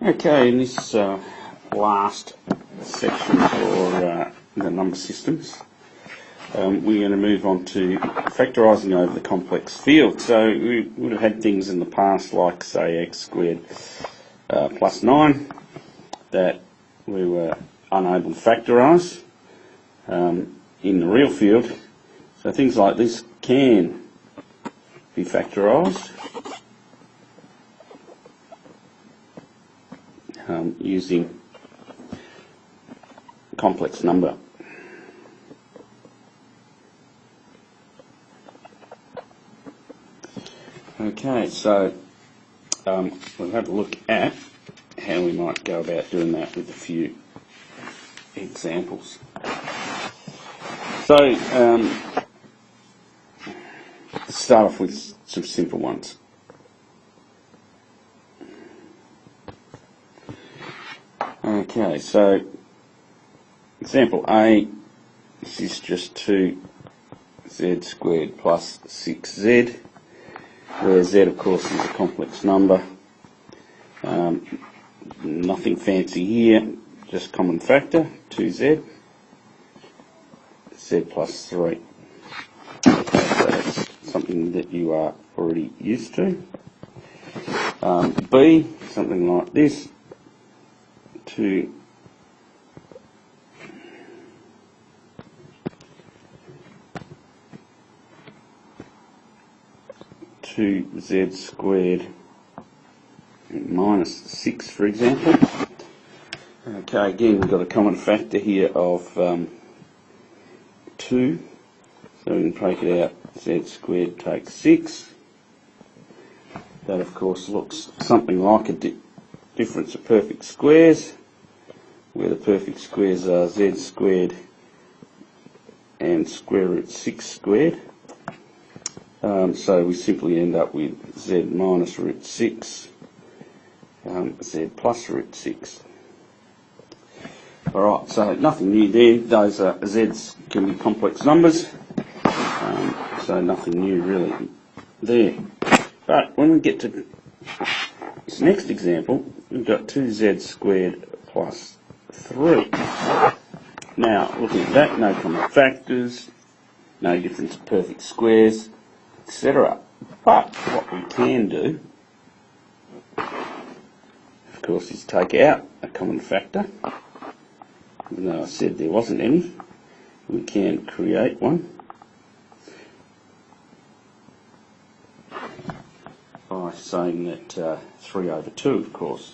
Okay, in this last section for the number systems, we're going to move on to factorising over the complex field. So we would have had things in the past like, say, x squared plus 9 that we were unable to factorise in the real field. So things like this can be factorised using complex number. Okay, so we'll have a look at how we might go about doing that with a few examples. So let's start off with some simple ones. Okay, so example A, this is just 2z squared plus 6z, where z of course is a complex number. Nothing fancy here, just common factor, 2z, z plus 3. Okay, so that's something that you are already used to. B, something like this, 2z squared minus 6, for example. Okay, again we've got a common factor here of 2, so we can break it out. Z squared takes 6. That of course looks something like a difference of perfect squares, where the perfect squares are z squared and square root 6 squared. So we simply end up with z minus root 6, z plus root 6. Alright, so nothing new there. Those z's can be complex numbers, so nothing new really there. But when we get to this next example, we've got 2z squared plus 3. Now, looking at that, no common factors, no difference of perfect squares, etc. But what we can do, of course, is take out a common factor. Even though I said there wasn't any, we can create one by saying that 3 over 2, of course,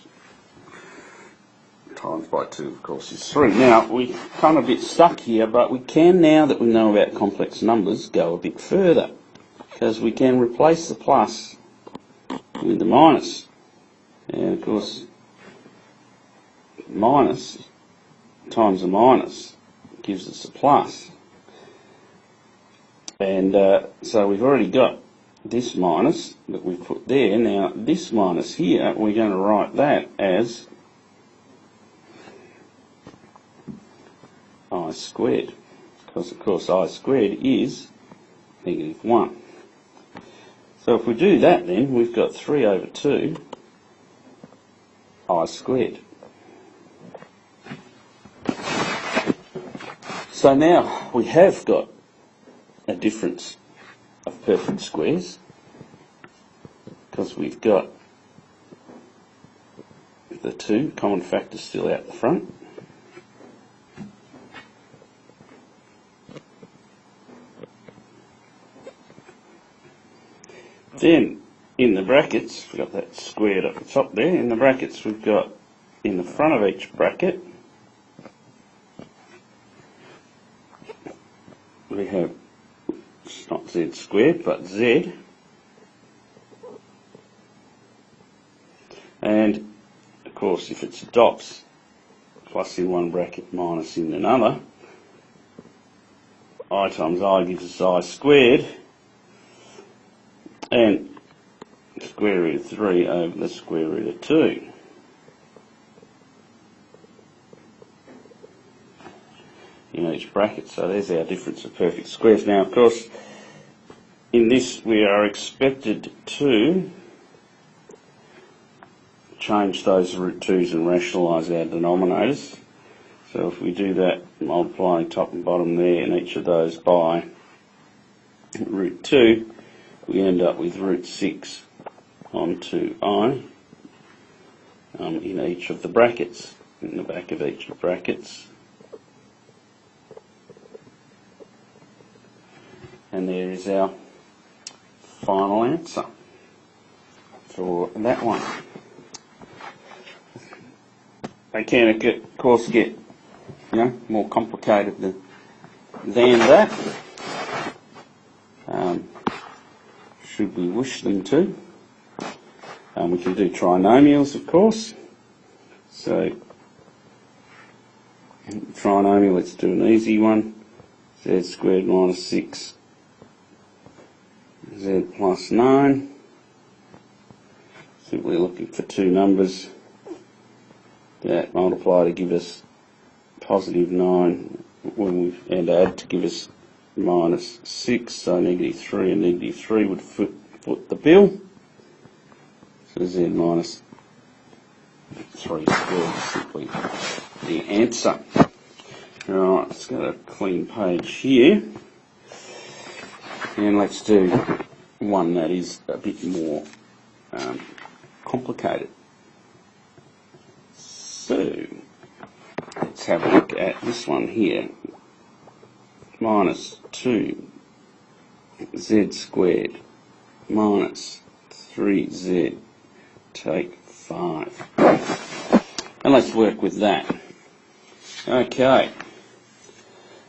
times by 2, of course, is 3. Now, we're kind of a bit stuck here, but we can, now that we know about complex numbers, go a bit further, because we can replace the plus with the minus. And, of course, minus times a minus gives us a plus. And so we've already got this minus that we've put there. Now, this minus here, we're going to write that as I squared, because of course I squared is negative 1. So if we do that, then we've got 3 over 2 I squared. So now we have got a difference of perfect squares, because we've got the 2 common factors still out the front. Then in the brackets, we've got that squared at the top there. In the brackets, we've got in the front of each bracket, we have, it's not z squared, but z. And of course, if it's dots, plus in one bracket, minus in another, I times I gives us I squared, and square root of 3 over the square root of 2. In each bracket. So there's our difference of perfect squares. Now, of course, in this we are expected to change those root 2's and rationalise our denominators. So if we do that, multiplying top and bottom there, and each of those by root 2, we end up with root 6 onto I in each of the brackets, in the back of each of the brackets. And there is our final answer for that one. They can, of course, get more complicated than that, should we wish them to. We can do trinomials, of course. So, trinomial, let's do an easy one. Z squared minus 6, Z plus 9. Simply looking for two numbers that multiply to give us positive 9 and add to give us minus 6, so negative 3 and negative 3 would foot the bill. So Z minus 3 squared is simply the answer. Alright, let's get a clean page here. And let's do one that is a bit more complicated. So, let's have a look at this one here. Minus 2 Z squared minus 3Z take 5. And let's work with that. Okay.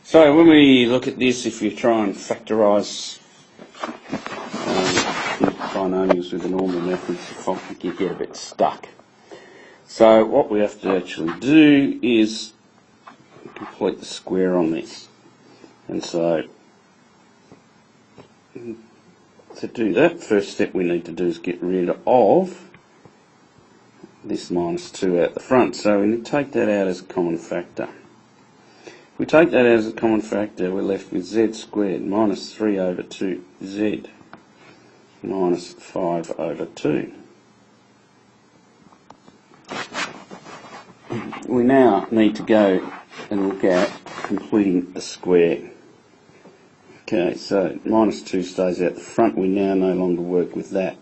So when we look at this, if you try and factorise binomials with the normal methods, you get a bit stuck. So what we have to actually do is complete the square on this. And so to do that, first step we need to do is get rid of this minus 2 out the front. So we need to take that out as a common factor. If we take that out as a common factor, we're left with Z squared minus 3 over 2Z minus 5 over 2. We now need to go and look at completing the square. Okay, so minus 2 stays out the front. We now no longer work with that.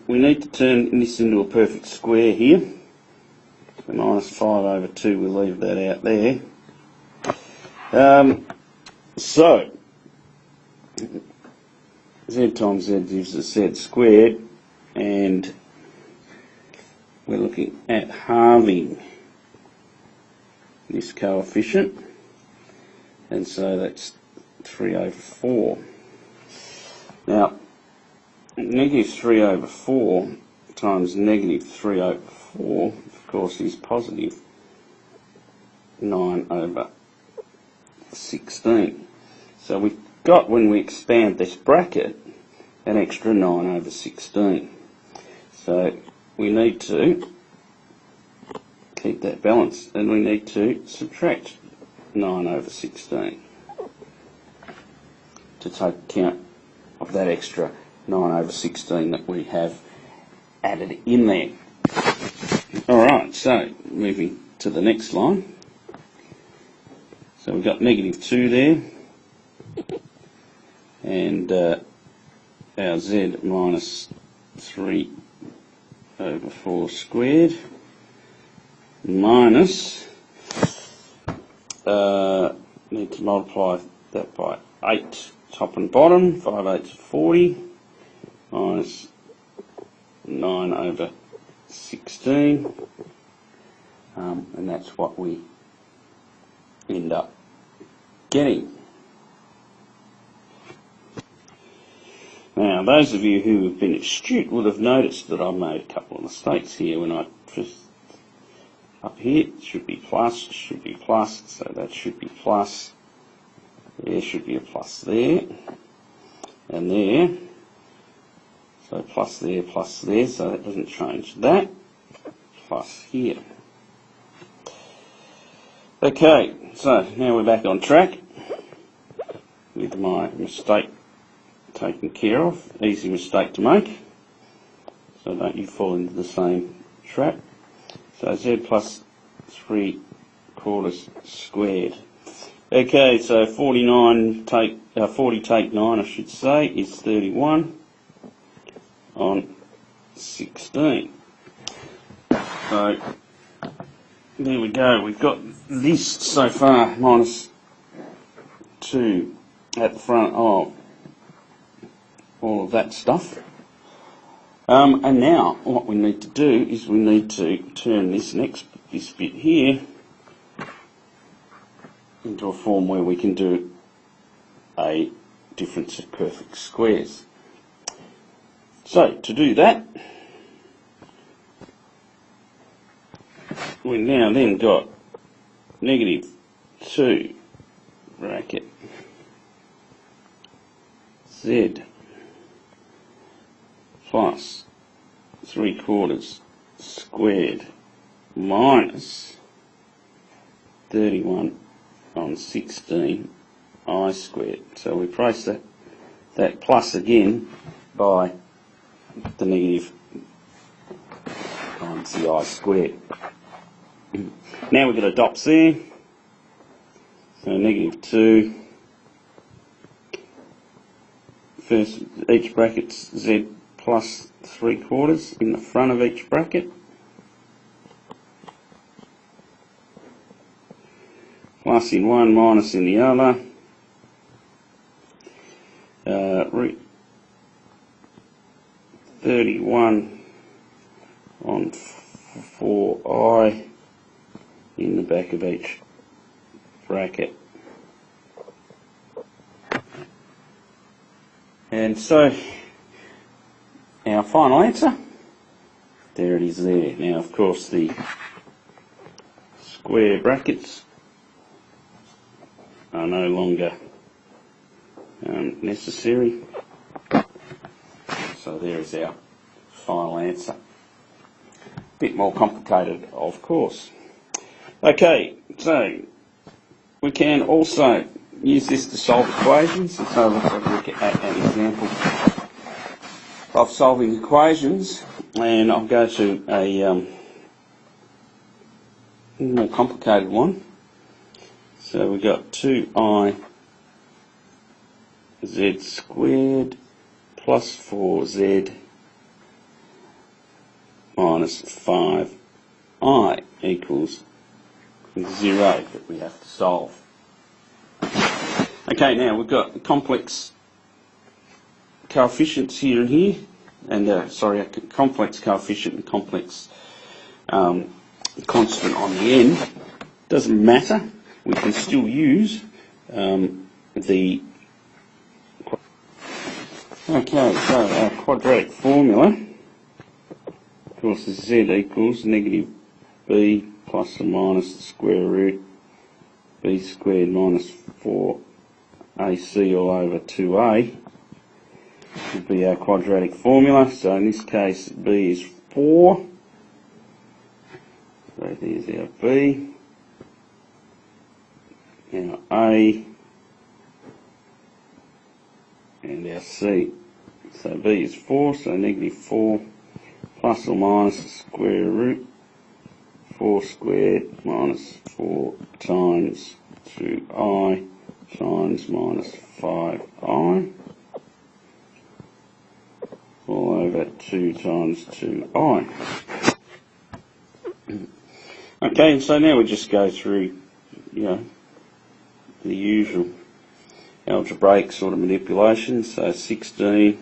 We need to turn this into a perfect square here. So minus 5 over 2, we'll leave that out there. So, Z times Z gives us Z squared, and we're looking at halving this coefficient, and so that's 3 over 4. Now, negative 3 over 4 times negative 3 over 4, of course, is positive 9 over 16. So we've got, when we expand this bracket, an extra 9 over 16. So we need to keep that balance, and we need to subtract 9 over 16 to take account of that extra 9 over 16 that we have added in there. Alright, so moving to the next line. So we've got negative 2 there, and our Z minus 3 over 4 squared minus, need to multiply that by 8 top and bottom, 5 8s 40, minus 9 over 16, and that's what we end up getting. Now, those of you who have been astute would have noticed that I've made a couple of mistakes here. When I first, up here, it should be plus, so that should be plus. There should be a plus there, and there. So plus there, so that doesn't change that. Plus here. Okay, so now we're back on track with my mistake taken care of. Easy mistake to make. so don't you fall into the same trap. So z plus 3/4 squared. Okay, so 40 take 9, I should say, is 31 on 16. So there we go. We've got this so far, minus 2 at the front of all of that stuff. And now what we need to do is we need to turn this bit here into a form where we can do a difference of perfect squares. So to do that, we now then got -2 bracket z plus 3/4 squared minus 31 on 16 I squared. So we replace that plus again by the negative times the I squared. Now we've got a dots there, so -2, first each bracket's z plus 3/4 in the front of each bracket, plus in one, minus in the other, root 31 on 4i in the back of each bracket. And so our final answer, there it is there. Now of course the square brackets are no longer necessary. So there is our final answer. Bit more complicated, of course. Okay, so we can also use this to solve equations. So let's have a look at an example of solving equations, and I'll go to a more complicated one. So we've got 2i z squared plus 4z minus 5i equals 0 that we have to solve. Okay, now we've got complex coefficients here and here, and a complex coefficient and complex constant on the end. Doesn't matter, we can still use the. Okay, so our quadratic formula, of course, is z equals negative b plus or minus the square root b squared minus 4ac all over 2a would be our quadratic formula. So in this case b is 4, so there's our b, our a and our c. So b is 4, so negative 4 plus or minus the square root 4 squared minus 4 times 2i times minus 5i all over 2 times 2i. Okay, so now we just go through, the usual algebraic sort of manipulations. So 16,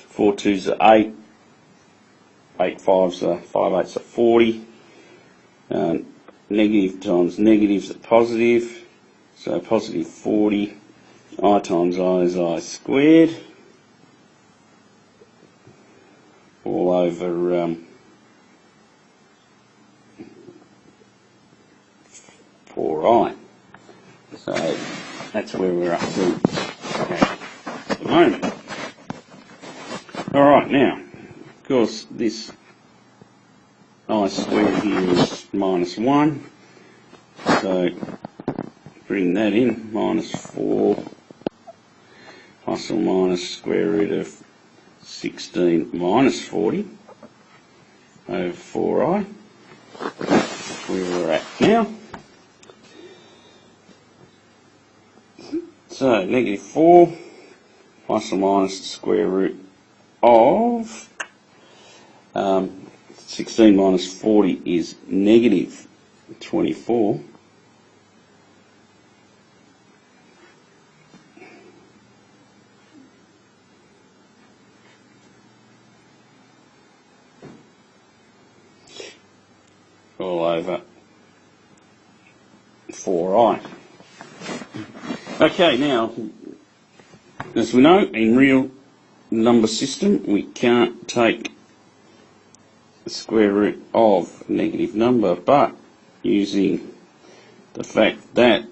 4 2s are 8, 8 5s are 5 8s are 40. Negative times negatives are positive, so positive 40, I times I is I squared, all over 4i. So that's where we're up to at the moment. Alright, now, of course, this I squared here is minus 1, so bring that in, minus 4 plus or minus square root of 16 minus 40. over 4i, where we're at now. So negative 4 plus or minus the square root of 16 minus 40 is negative 24. All over 4i. Okay, now, as we know, in real number system, we can't take the square root of a negative number, but using the fact that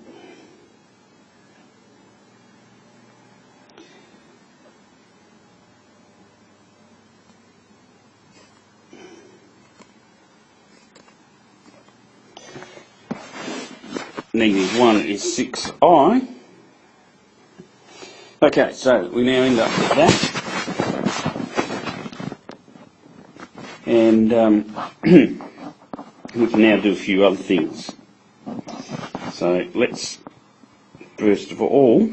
negative 1 is 6i. Okay, so we now end up with that. And we can now do a few other things. So let's, first of all,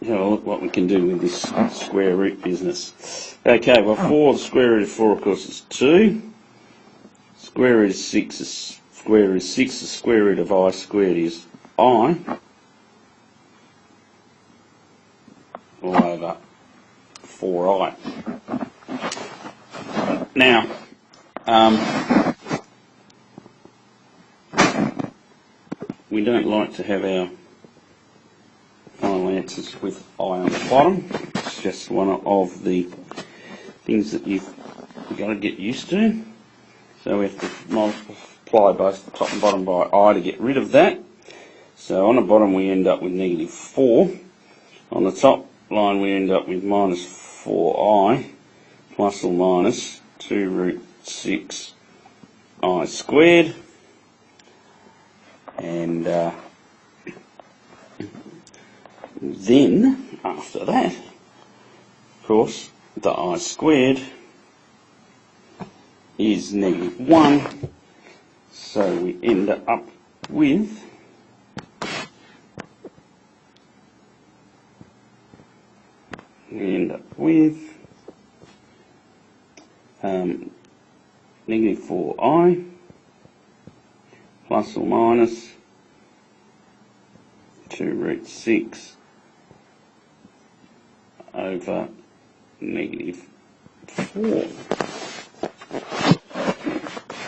have a look what we can do with this square root business. Okay, well, 4, the square root of 4, of course, is 2. Square root of 6 is square root of 6. The square root of I squared is I. All over 4i. Now, we don't like to have our final answers with I on the bottom. It's just one of the things that you've got to get used to. So we have to multiply both the top and bottom by I to get rid of that. So on the bottom we end up with negative 4. On the top line we end up with minus 4i plus or minus 2 root 6 I squared. And then, after that, of course, the I squared is negative 1, so we end up with negative 4i plus or minus 2 root 6 over negative 4.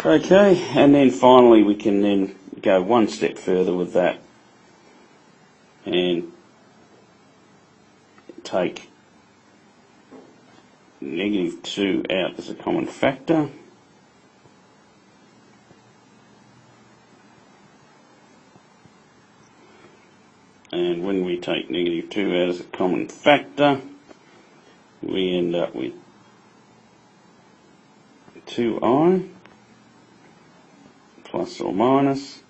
Okay, and then finally we can then go one step further with that and take negative 2 out as a common factor. And when we take negative 2 out as a common factor, we end up with 2i plus or minus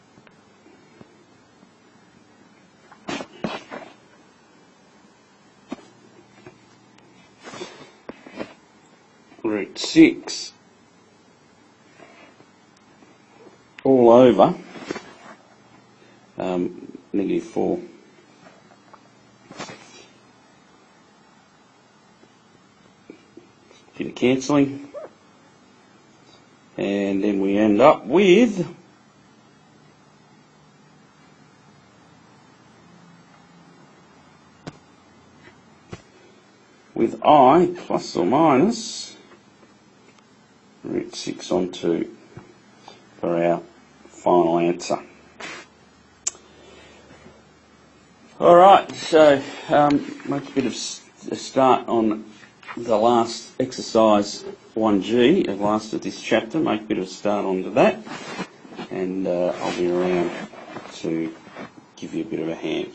root 6 all over negative 4. Bit of cancelling, and then we end up with I plus or minus root 6 on 2 for our final answer. Alright, so make a bit of a start on the last exercise 1G of last of this chapter, make a bit of a start onto that, and I'll be around to give you a bit of a hand.